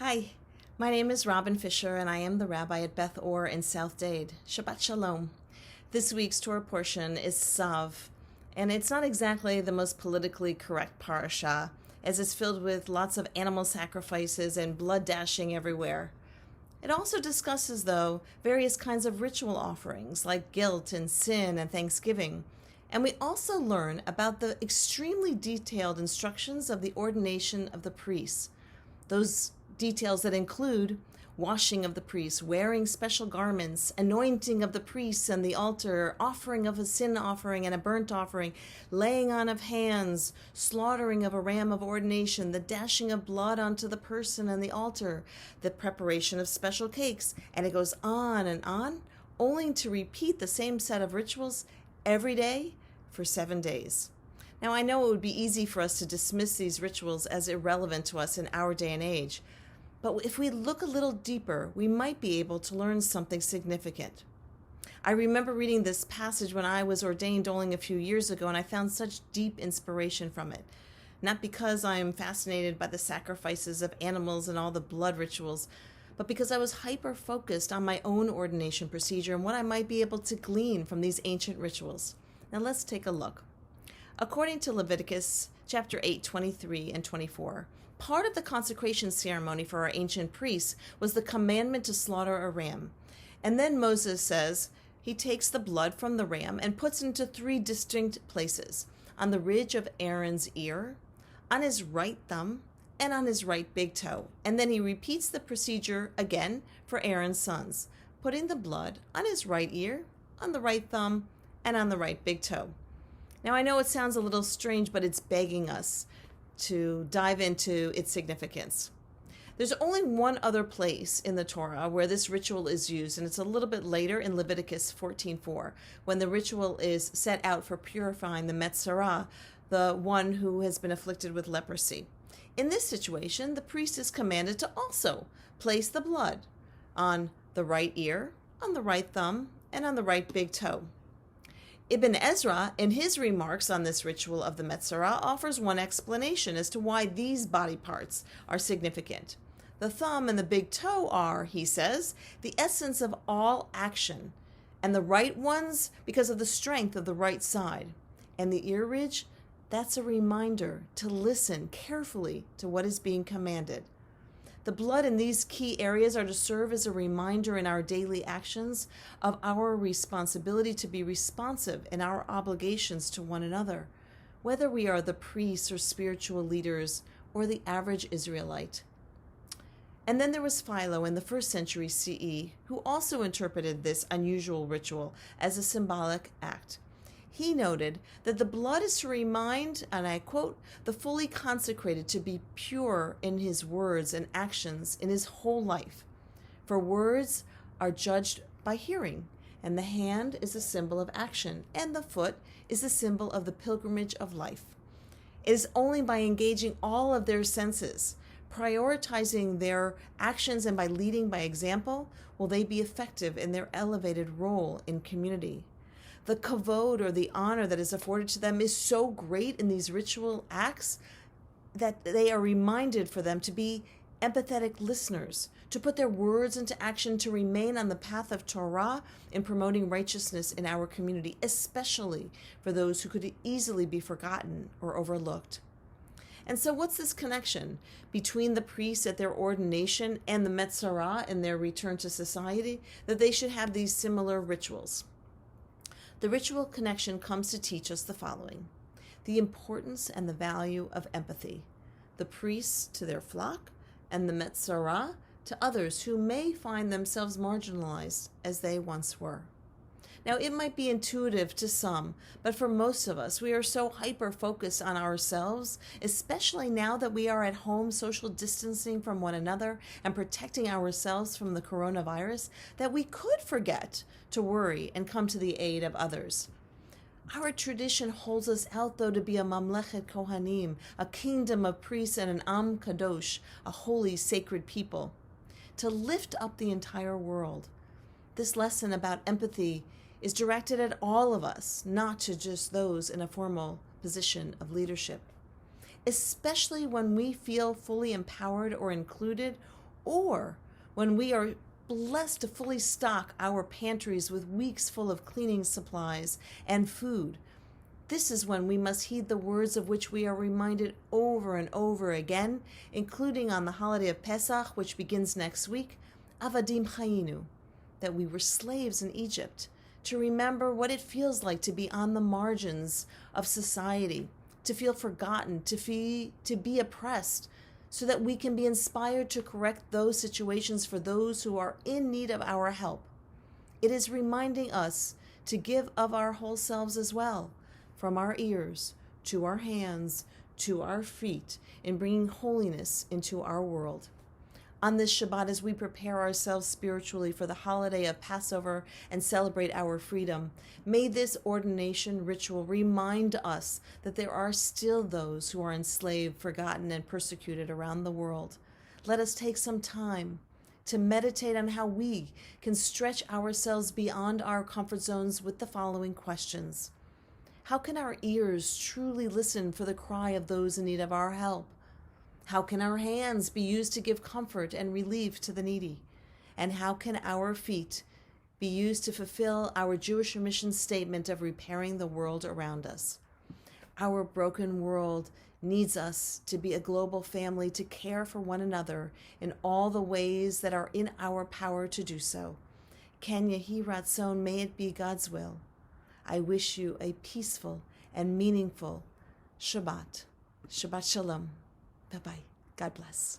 Hi, my name is Robin Fisher, and I am the rabbi at Beth Or in South Dade. Shabbat Shalom. This week's Torah portion is Tzav, and it's not exactly the most politically correct parasha, as it's filled with lots of animal sacrifices and blood dashing everywhere. It also discusses, though, various kinds of ritual offerings like guilt and sin and thanksgiving. And we also learn about the extremely detailed instructions of the ordination of the priests. Those details that include washing of the priests, wearing special garments, anointing of the priests and the altar, offering of a sin offering and a burnt offering, laying on of hands, slaughtering of a ram of ordination, the dashing of blood onto the person and the altar, the preparation of special cakes, and it goes on and on, only to repeat the same set of rituals every day for 7 days. Now, I know it would be easy for us to dismiss these rituals as irrelevant to us in our day and age, but if we look a little deeper, we might be able to learn something significant. I remember reading this passage when I was ordained only a few years ago, and I found such deep inspiration from it. Not because I am fascinated by the sacrifices of animals and all the blood rituals, but because I was hyper-focused on my own ordination procedure and what I might be able to glean from these ancient rituals. Now let's take a look. According to Leviticus chapter 8, 23 and 24, part of the consecration ceremony for our ancient priests was the commandment to slaughter a ram. And then Moses says he takes the blood from the ram and puts it into 3 distinct places: on the ridge of Aaron's ear, on his right thumb, and on his right big toe. And then he repeats the procedure again for Aaron's sons, putting the blood on his right ear, on the right thumb, and on the right big toe. Now, I know it sounds a little strange, but it's begging us to dive into its significance. There's only one other place in the Torah where this ritual is used, and it's a little bit later in Leviticus 14:4, when the ritual is set out for purifying the Metzarah, the one who has been afflicted with leprosy. In this situation, the priest is commanded to also place the blood on the right ear, on the right thumb, and on the right big toe. Ibn Ezra, in his remarks on this ritual of the Metzarah, offers one explanation as to why these body parts are significant. The thumb and the big toe are, he says, the essence of all action, and the right ones because of the strength of the right side. And the ear ridge, that's a reminder to listen carefully to what is being commanded. The blood in these key areas are to serve as a reminder in our daily actions of our responsibility to be responsive in our obligations to one another, whether we are the priests or spiritual leaders or the average Israelite. And then there was Philo in the 1st century CE, who also interpreted this unusual ritual as a symbolic act. He noted that the blood is to remind, and I quote, the fully consecrated to be pure in his words and actions in his whole life. For words are judged by hearing, and the hand is a symbol of action, and the foot is a symbol of the pilgrimage of life. It is only by engaging all of their senses, prioritizing their actions, and by leading by example, will they be effective in their elevated role in community. The kavod, or the honor that is afforded to them, is so great in these ritual acts that they are reminded for them to be empathetic listeners, to put their words into action, to remain on the path of Torah in promoting righteousness in our community, especially for those who could easily be forgotten or overlooked. And so what's this connection between the priests at their ordination and the Metzarah in their return to society, that they should have these similar rituals? The ritual connection comes to teach us the following: the importance and the value of empathy, the priests to their flock, and the Metzarah to others who may find themselves marginalized as they once were. Now, it might be intuitive to some, but for most of us, we are so hyper-focused on ourselves, especially now that we are at home social distancing from one another and protecting ourselves from the coronavirus, that we could forget to worry and come to the aid of others. Our tradition holds us out, though, to be a mamlechet kohanim, a kingdom of priests, and an am kadosh, a holy, sacred people, to lift up the entire world. This lesson about empathy is directed at all of us, not to just those in a formal position of leadership. Especially when we feel fully empowered or included, or when we are blessed to fully stock our pantries with weeks full of cleaning supplies and food. This is when we must heed the words of which we are reminded over and over again, including on the holiday of Pesach, which begins next week, Avadim Chayinu, that we were slaves in Egypt, to remember what it feels like to be on the margins of society, to feel forgotten, to be oppressed, so that we can be inspired to correct those situations for those who are in need of our help. It is reminding us to give of our whole selves as well, from our ears to our hands to our feet, in bringing holiness into our world. On this Shabbat, as we prepare ourselves spiritually for the holiday of Passover and celebrate our freedom, may this ordination ritual remind us that there are still those who are enslaved, forgotten, and persecuted around the world. Let us take some time to meditate on how we can stretch ourselves beyond our comfort zones with the following questions. How can our ears truly listen for the cry of those in need of our help? How can our hands be used to give comfort and relief to the needy? And how can our feet be used to fulfill our Jewish mission statement of repairing the world around us? Our broken world needs us to be a global family, to care for one another in all the ways that are in our power to do so. Ken Yehi Ratzon, may it be God's will. I wish you a peaceful and meaningful Shabbat. Shabbat Shalom. Bye-bye. God bless.